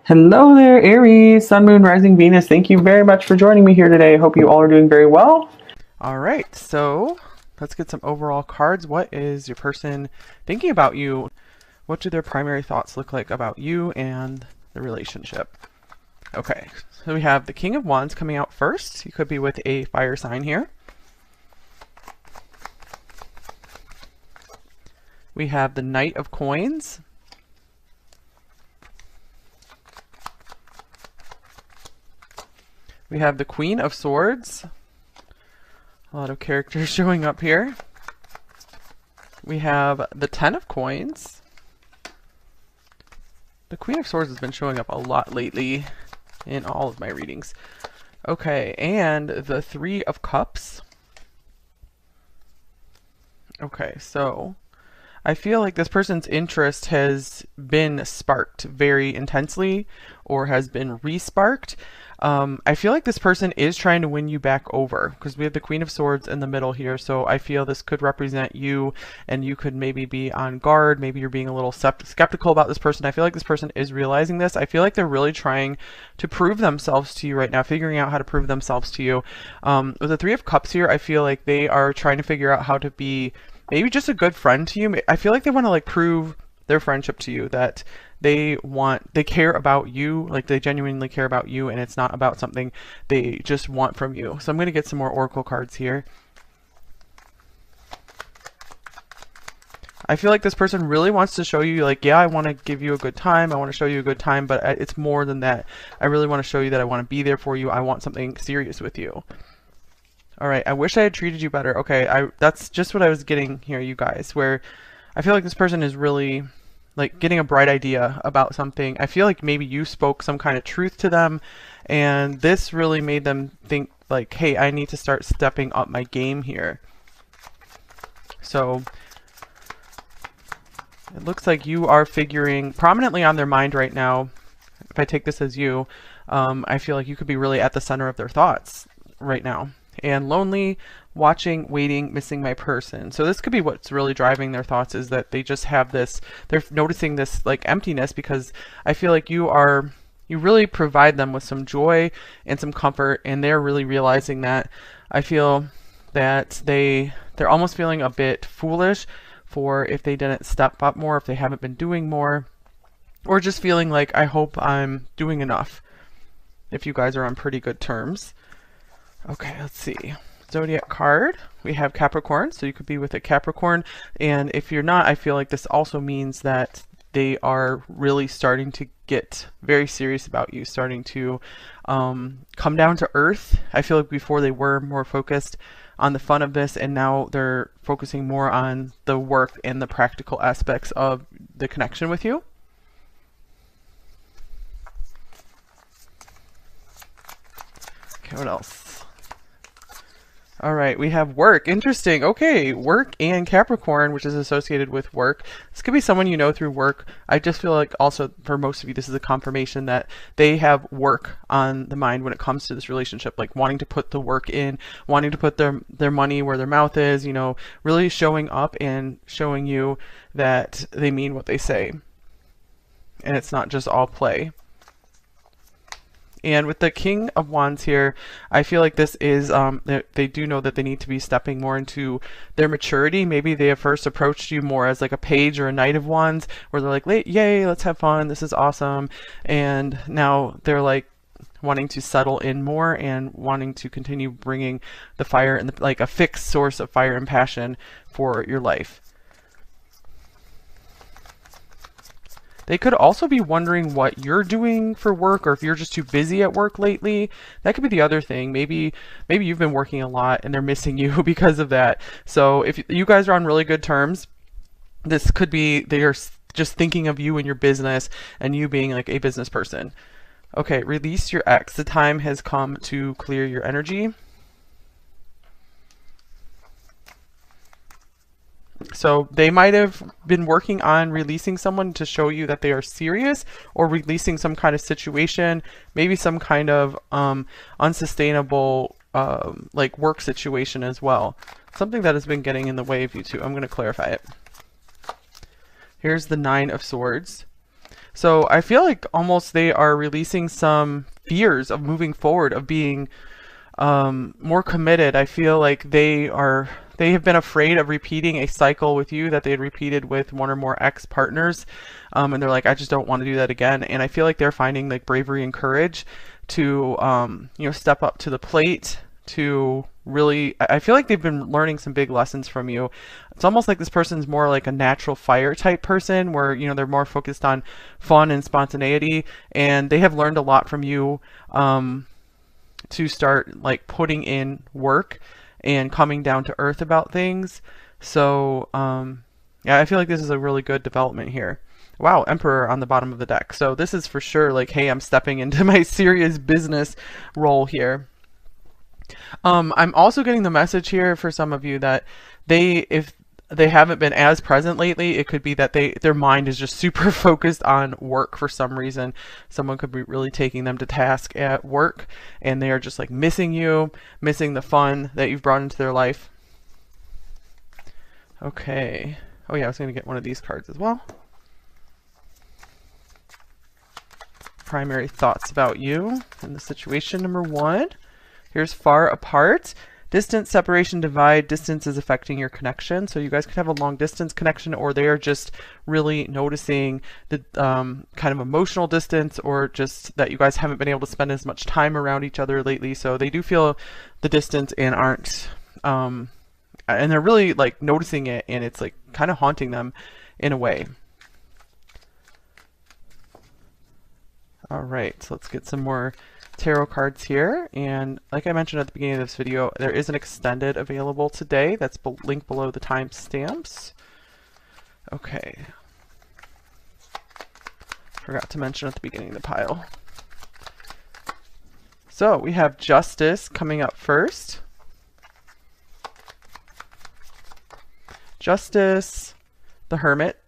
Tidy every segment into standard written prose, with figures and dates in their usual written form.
Hello there, Aries, Sun, Moon, Rising, Venus. Thank you very much for joining me here today. I hope you all are doing very well. All right, so let's get some overall cards. What is your person thinking about you? What do their primary thoughts look like about you and the relationship? Okay, so we have the King of Wands coming out first. You could be with a fire sign here. We have the Knight of Coins. We have the Queen of Swords. A lot of characters showing up here. We have the Ten of Coins. The Queen of Swords has been showing up a lot lately in all of my readings. Okay, and the Three of Cups. Okay, so I feel like this person's interest has been sparked very intensely or has been re-sparked. I feel like this person is trying to win you back over because we have the Queen of Swords in the middle here. So I feel this could represent you and you could maybe be on guard. Maybe you're being a little skeptical about this person. I feel like this person is realizing this. I feel like they're really trying to prove themselves to you right now, figuring out how to prove themselves to you. With the Three of Cups here, I feel like they are trying to figure out how to be maybe just a good friend to you. I feel like they want to like prove their friendship to you, that they care about you, like they genuinely care about you, and it's not about something they just want from you. So I'm going to get some more oracle cards here. I feel like this person really wants to show you, like, yeah, I want to give you a good time, I want to show you a good time, but it's more than that. I really want to show you that I want to be there for you. I want something serious with you. All right, I wish I had treated you better. Okay, that's just what I was getting here, you guys, where I feel like this person is really like getting a bright idea about something. I feel like maybe you spoke some kind of truth to them, and this really made them think like, hey, I need to start stepping up my game here. So it looks like you are figuring prominently on their mind right now. If I take this as you, I feel like you could be really at the center of their thoughts right now. And lonely, watching, waiting, missing my person. So this could be what's really driving their thoughts, is that they just have this, they're noticing this like emptiness, because I feel like you really provide them with some joy and some comfort, and they're really realizing that. I feel that they're almost feeling a bit foolish for if they didn't step up more, if they haven't been doing more, or just feeling like, I hope I'm doing enough if you guys are on pretty good terms. Okay, let's see. Zodiac card. We have Capricorn, so you could be with a Capricorn. And if you're not, I feel like this also means that they are really starting to get very serious about you, starting to come down to earth. I feel like before they were more focused on the fun of this, and now they're focusing more on the work and the practical aspects of the connection with you. Okay, what else? All right, we have work. Interesting. Okay, work and Capricorn, which is associated with work. This could be someone you know through work. I just feel like also for most of you, this is a confirmation that they have work on the mind when it comes to this relationship, like wanting to put the work in, wanting to put their money where their mouth is, you know, really showing up and showing you that they mean what they say. And it's not just all play. And with the King of Wands here, I feel like this is, they do know that they need to be stepping more into their maturity. Maybe they have first approached you more as like a page or a Knight of Wands, where they're like, yay, let's have fun, this is awesome. And now they're like wanting to settle in more and wanting to continue bringing the fire and like a fixed source of fire and passion for your life. They could also be wondering what you're doing for work, or if you're just too busy at work lately. That could be the other thing. Maybe you've been working a lot and they're missing you because of that. So if you guys are on really good terms, this could be they're just thinking of you and your business and you being like a business person. Okay, release your ex. The time has come to clear your energy. So they might have been working on releasing someone to show you that they are serious, or releasing some kind of situation, maybe some kind of unsustainable like work situation as well. Something that has been getting in the way of you two. I'm going to clarify it. Here's the Nine of Swords. So I feel like almost they are releasing some fears of moving forward, of being more committed. I feel like they have been afraid of repeating a cycle with you that they had repeated with one or more ex-partners, and they're like, I just don't want to do that again. And I feel like they're finding like bravery and courage to you know, step up to the plate, to really, I feel like they've been learning some big lessons from you. It's almost like this person's more like a natural fire type person, where, you know, they're more focused on fun and spontaneity, and they have learned a lot from you to start like putting in work and coming down to earth about things. So yeah, I feel like this is a really good development here. Wow, Emperor on the bottom of the deck. So this is for sure like, hey, I'm stepping into my serious business role here. I'm also getting the message here for some of you that if they haven't been as present lately, it could be that their mind is just super focused on work for some reason. Someone could be really taking them to task at work, and they are just like missing you, missing the fun that you've brought into their life. Okay. Oh yeah, I was going to get one of these cards as well. Primary thoughts about you and the situation, number 1. Here's far apart. Distance, separation, divide. Distance is affecting your connection. So you guys could have a long distance connection, or they are just really noticing the kind of emotional distance, or just that you guys haven't been able to spend as much time around each other lately. So they do feel the distance and aren't, and they're really like noticing it, and it's like kind of haunting them in a way. All right, so let's get some more tarot cards here. And like I mentioned at the beginning of this video, there is an extended available today. That's linked below the timestamps. Okay. Forgot to mention at the beginning of the pile. So we have Justice coming up first. Justice, the Hermit.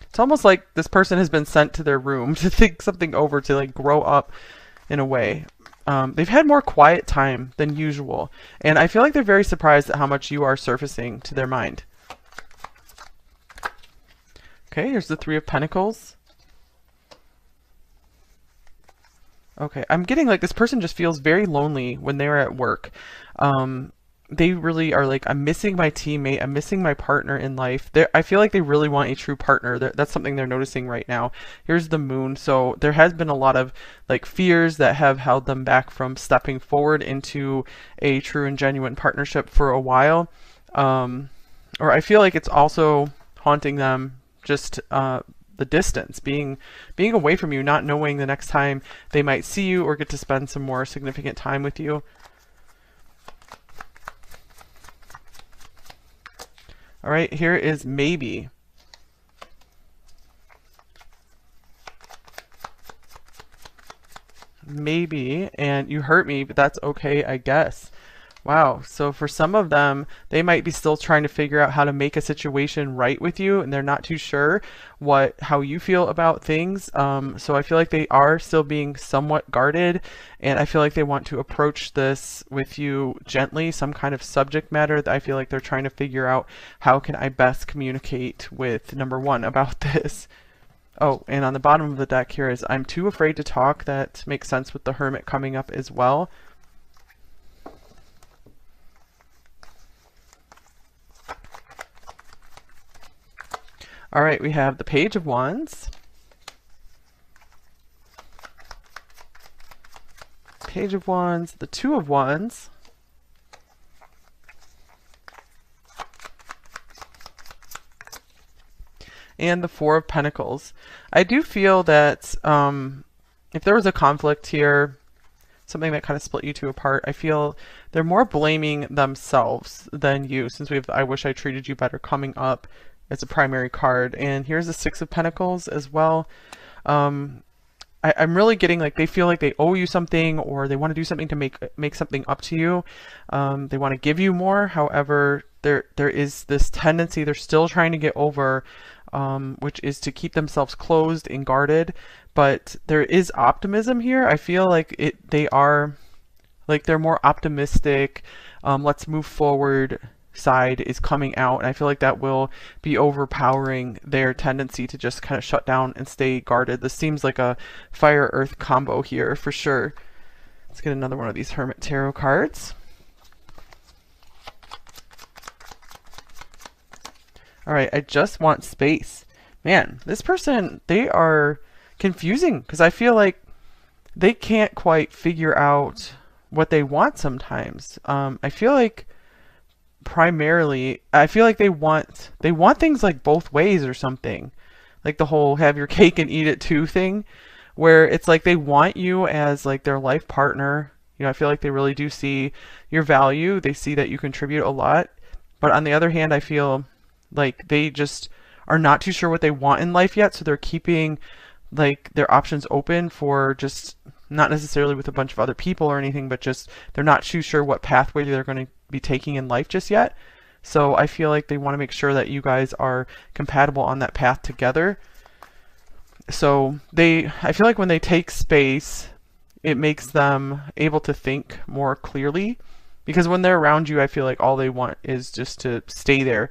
It's almost like this person has been sent to their room to think something over, to like grow up in a way. They've had more quiet time than usual, and I feel like they're very surprised at how much you are surfacing to their mind. Okay, here's the Three of Pentacles. Okay, I'm getting like this person just feels very lonely when they're at work. They really are like, I'm missing my teammate, I'm missing my partner in life. I feel like they really want a true partner. That's something they're noticing right now. Here's the Moon. So there has been a lot of like fears that have held them back from stepping forward into a true and genuine partnership for a while. Or I feel like it's also haunting them, just the distance, being away from you, not knowing the next time they might see you or get to spend some more significant time with you. All right, here is Maybe. Maybe, and you hurt me, but that's okay, I guess. Wow, so for some of them, they might be still trying to figure out how to make a situation right with you, and they're not too sure how you feel about things. So I feel like they are still being somewhat guarded, and I feel like they want to approach this with you gently, some kind of subject matter that I feel like they're trying to figure out, how can I best communicate with number 1 about this. Oh, and on the bottom of the deck here is I'm too afraid to talk. That makes sense with the Hermit coming up as well. All right, we have the Page of Wands, Page of Wands, the Two of Wands, and the Four of Pentacles. I do feel that if there was a conflict here, something that kind of split you two apart, I feel they're more blaming themselves than you, since we have I Wish I Treated You Better coming up as a primary card. And here's the Six of Pentacles as well. I'm really getting like they feel like they owe you something, or they want to do something to make something up to you. They want to give you more. However, there is this tendency they're still trying to get over, which is to keep themselves closed and guarded. But there is optimism here. I feel like they are like, they're more optimistic. Let's move forward side is coming out, and I feel like that will be overpowering their tendency to just kind of shut down and stay guarded. This seems like a fire earth combo here for sure. Let's get another one of these Hermit Tarot cards. All right, I just want space. Man, this person, they are confusing because I feel like they can't quite figure out what they want sometimes. I feel like primarily, I feel like they want things like both ways or something. Like the whole have your cake and eat it too thing, where it's like they want you as like their life partner. You know, I feel like they really do see your value. They see that you contribute a lot. But on the other hand, I feel like they just are not too sure what they want in life yet, so they're keeping like their options open for just not necessarily with a bunch of other people or anything, but just they're not too sure what pathway they're going to be taking in life just yet. So I feel like they want to make sure that you guys are compatible on that path together. So I feel like when they take space, it makes them able to think more clearly, because when they're around you, I feel like all they want is just to stay there.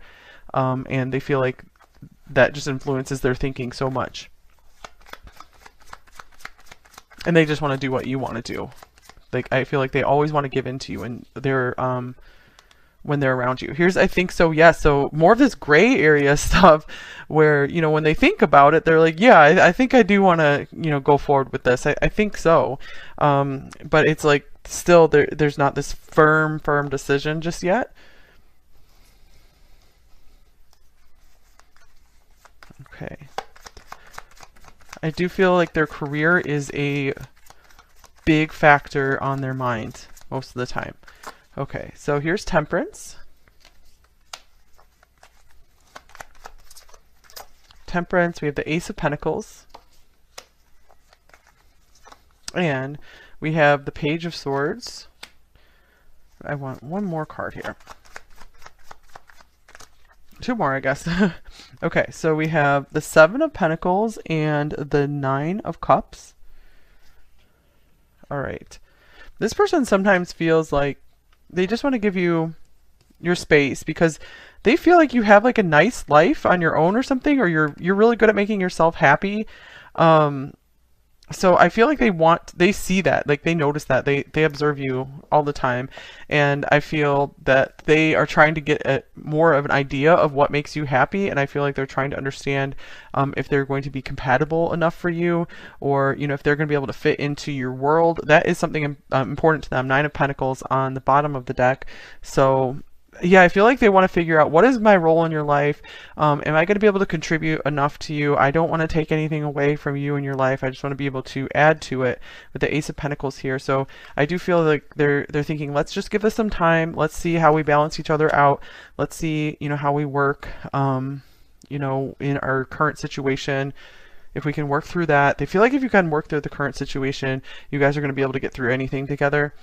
And they feel like that just influences their thinking so much. And they just want to do what you want to do. Like, I feel like they always want to give in to you, and they're when they're around you. Here's, I think so, yeah, so more of this gray area stuff where, you know, when they think about it, they're like, yeah, I think I do want to, you know, go forward with this. I think so. But it's like still there's not this firm decision just yet. Okay. I do feel like their career is a big factor on their mind most of the time. Okay, so here's Temperance. Temperance, we have the Ace of Pentacles. And we have the Page of Swords. I want one more card here. Two more, I guess. Okay, so we have the Seven of Pentacles and the Nine of Cups. All right. This person sometimes feels like they just want to give you your space because they feel like you have like a nice life on your own or something, or you're really good at making yourself happy. So I feel like they see that, like they notice that, they observe you all the time, and I feel that they are trying to get more of an idea of what makes you happy, and I feel like they're trying to understand if they're going to be compatible enough for you, or, you know, if they're going to be able to fit into your world. That is something important to them. Nine of Pentacles on the bottom of the deck. So yeah, I feel like they want to figure out, what is my role in your life? Am I going to be able to contribute enough to you? I don't want to take anything away from you in your life. I just want to be able to add to it with the Ace of Pentacles here. So I do feel like they're thinking, let's just give this some time. Let's see how we balance each other out. Let's see, you know, how we work, you know, in our current situation. If we can work through that. They feel like if you can work through the current situation, you guys are going to be able to get through anything together.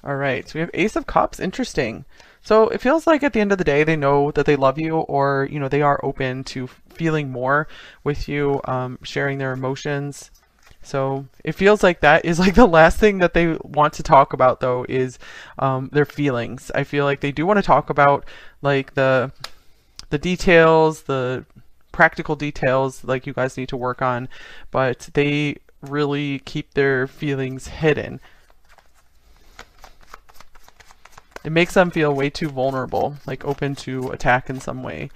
All right, so we have Ace of Cups. Interesting. So it feels like at the end of the day, they know that they love you, or, you know, they are open to feeling more with you, sharing their emotions. So it feels like that is like the last thing that they want to talk about, though, is their feelings. I feel like they do want to talk about like the details, the practical details, like you guys need to work on, but they really keep their feelings hidden. It makes them feel way too vulnerable, like open to attack in some way.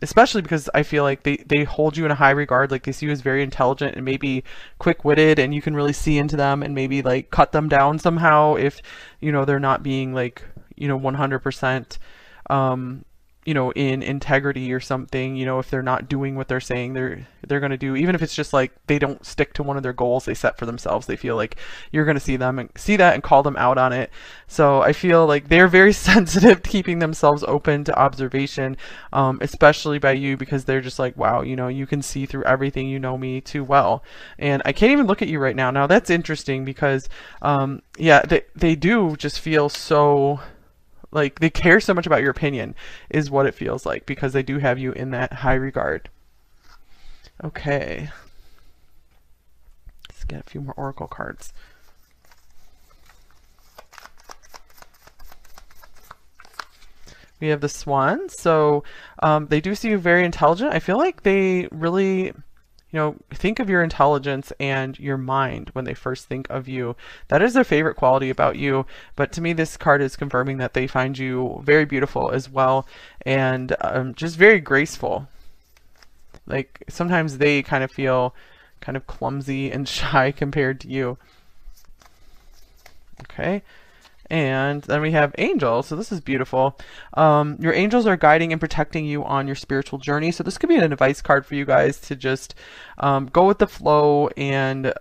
Especially because I feel like they hold you in a high regard, like they see you as very intelligent and maybe quick-witted, and you can really see into them and maybe like cut them down somehow if, you know, they're not being like, you know, 100%, you know, in integrity or something. You know, if they're not doing what they're saying they're going to do, even if it's just like they don't stick to one of their goals they set for themselves, they feel like you're going to see them and see that and call them out on it. So I feel like they're very sensitive to keeping themselves open to observation, especially by you, because they're just like, wow, you know, you can see through everything, you know me too well, and I can't even look at you right now. Now that's interesting because yeah, they do just feel so like they care so much about your opinion, is what it feels like, because they do have you in that high regard. Okay. Let's get a few more oracle cards. We have the Swan. So they do see you very intelligent. I feel like they really, think of your intelligence and your mind when they first think of you. That is their favorite quality about you. But to me, this card is confirming that they find you very beautiful as well, and just very graceful. Like sometimes they kind of feel kind of clumsy and shy compared to you. Okay. And then we have angels. So this is beautiful. Your angels are guiding and protecting you on your spiritual journey. So this could be an advice card for you guys to just go with the flow and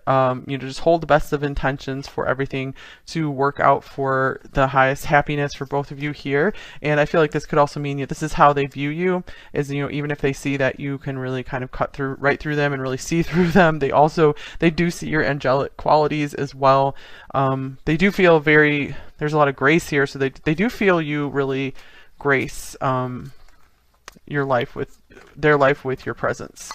just hold the best of intentions for everything to work out for the highest happiness for both of you here. And I feel like this could also mean that this is how they view you, is even if they see that you can really kind of cut through right through them and really see through them, they do see your angelic qualities as well. They do feel there's a lot of grace here, so they do feel you really grace their life with your presence.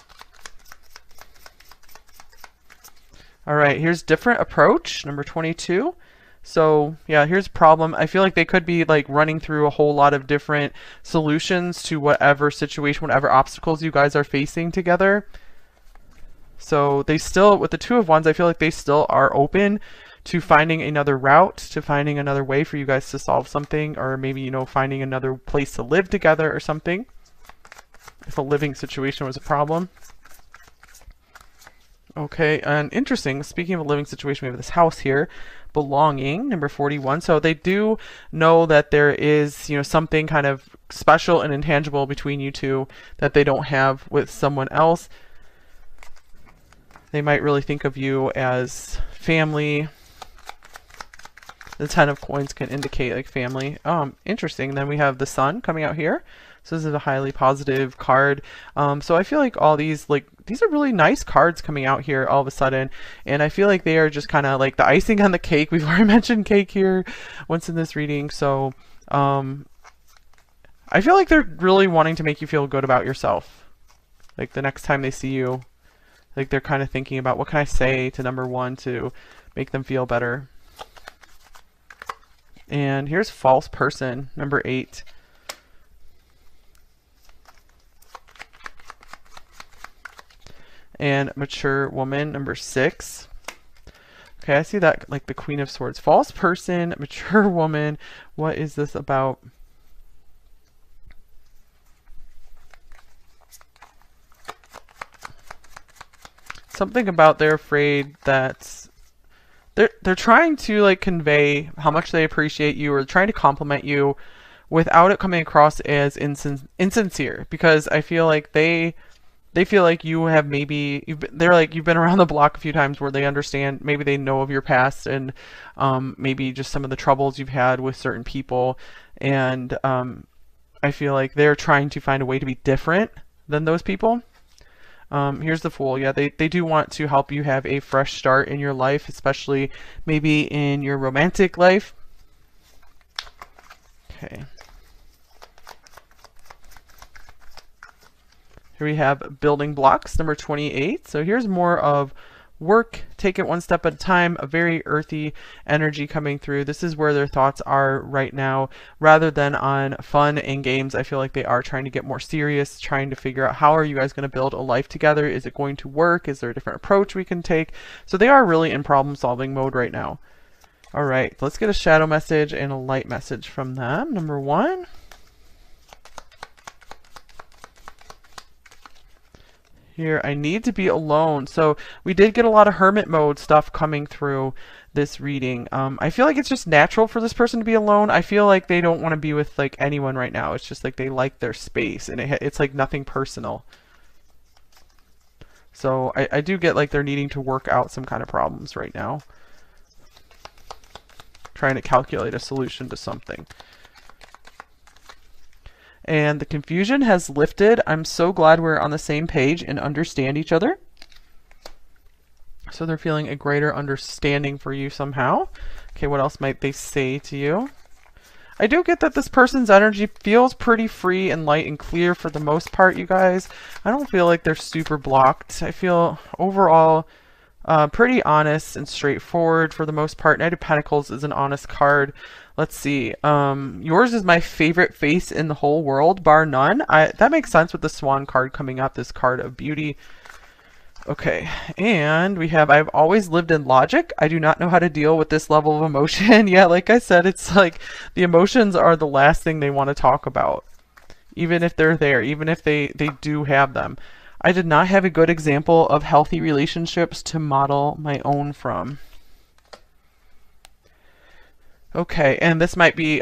All right, here's different approach, number 22. So yeah, here's a problem. I feel like they could be like running through a whole lot of different solutions to whatever situation, whatever obstacles you guys are facing together. So they still, with the Two of Wands, I feel like they still are open to finding another route, to finding another way for you guys to solve something, or maybe, finding another place to live together or something, if a living situation was a problem. Okay, and interesting, speaking of a living situation, we have this house here, belonging, number 41. So they do know that there is, something kind of special and intangible between you two that they don't have with someone else. They might really think of you as family. The 10 of coins can indicate like family. Interesting. Then we have the Sun coming out here. So this is a highly positive card. So I feel like all these are really nice cards coming out here all of a sudden. And I feel like they are just kind of like the icing on the cake. We've already mentioned cake here once in this reading. So I feel like they're really wanting to make you feel good about yourself. Like the next time they see you, like they're kind of thinking about what can I say to number 1 to make them feel better. And here's false person, number 8. And mature woman, number 6. Okay, I see that like the Queen of Swords. False person, mature woman. What is this about? Something about they're afraid that they're trying to like convey how much they appreciate you, or trying to compliment you without it coming across as insincere, because I feel like they feel like you have you've been around the block a few times, where they understand, maybe they know of your past, and maybe just some of the troubles you've had with certain people, and I feel like they're trying to find a way to be different than those people. Here's the Fool. Yeah, they do want to help you have a fresh start in your life, especially maybe in your romantic life. Okay. Here we have building blocks, number 28. So here's more of work, take it one step at a time, a very earthy energy coming through. This is where their thoughts are right now, rather than on fun and games. I feel like they are trying to get more serious, trying to figure out, how are you guys going to build a life together? Is it going to work? Is there a different approach we can take? So they are really in problem solving mode right now. All right, let's get a shadow message and a light message from them. Number 1. Here, I need to be alone. So we did get a lot of hermit mode stuff coming through this reading. I feel like it's just natural for this person to be alone. I feel like they don't want to be with like anyone right now. It's just like they like their space, and it's like nothing personal. So I do get like they're needing to work out some kind of problems right now, trying to calculate a solution to something. And the confusion has lifted. I'm so glad we're on the same page and understand each other. So they're feeling a greater understanding for you somehow. Okay, what else might they say to you? I do get that this person's energy feels pretty free and light and clear for the most part, you guys. I don't feel like they're super blocked. I feel overall pretty honest and straightforward for the most part. Knight of Pentacles is an honest card. Let's see. Yours is my favorite face in the whole world, bar none. That makes sense with the Swan card coming up, this card of beauty. Okay, and we have, I've always lived in logic. I do not know how to deal with this level of emotion. Yeah, like I said, it's like the emotions are the last thing they want to talk about. Even if they're there, even if they do have them. I did not have a good example of healthy relationships to model my own from. Okay, and this might be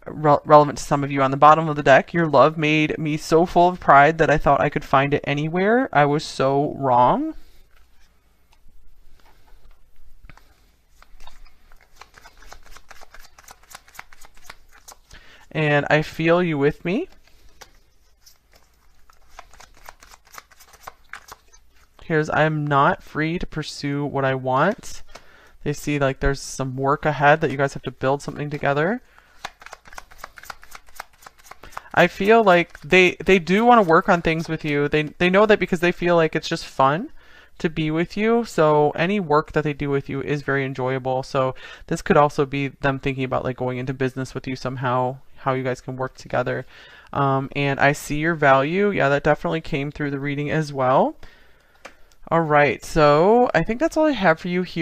relevant to some of you on the bottom of the deck. Your love made me so full of pride that I thought I could find it anywhere. I was so wrong. And I feel you with me. Here's, I'm not free to pursue what I want. They see like there's some work ahead that you guys have to build something together. I feel like they do want to work on things with you. They know that because they feel like it's just fun to be with you. So any work that they do with you is very enjoyable. So this could also be them thinking about like going into business with you somehow, how you guys can work together. And I see your value. Yeah, that definitely came through the reading as well. All right, so I think that's all I have for you here.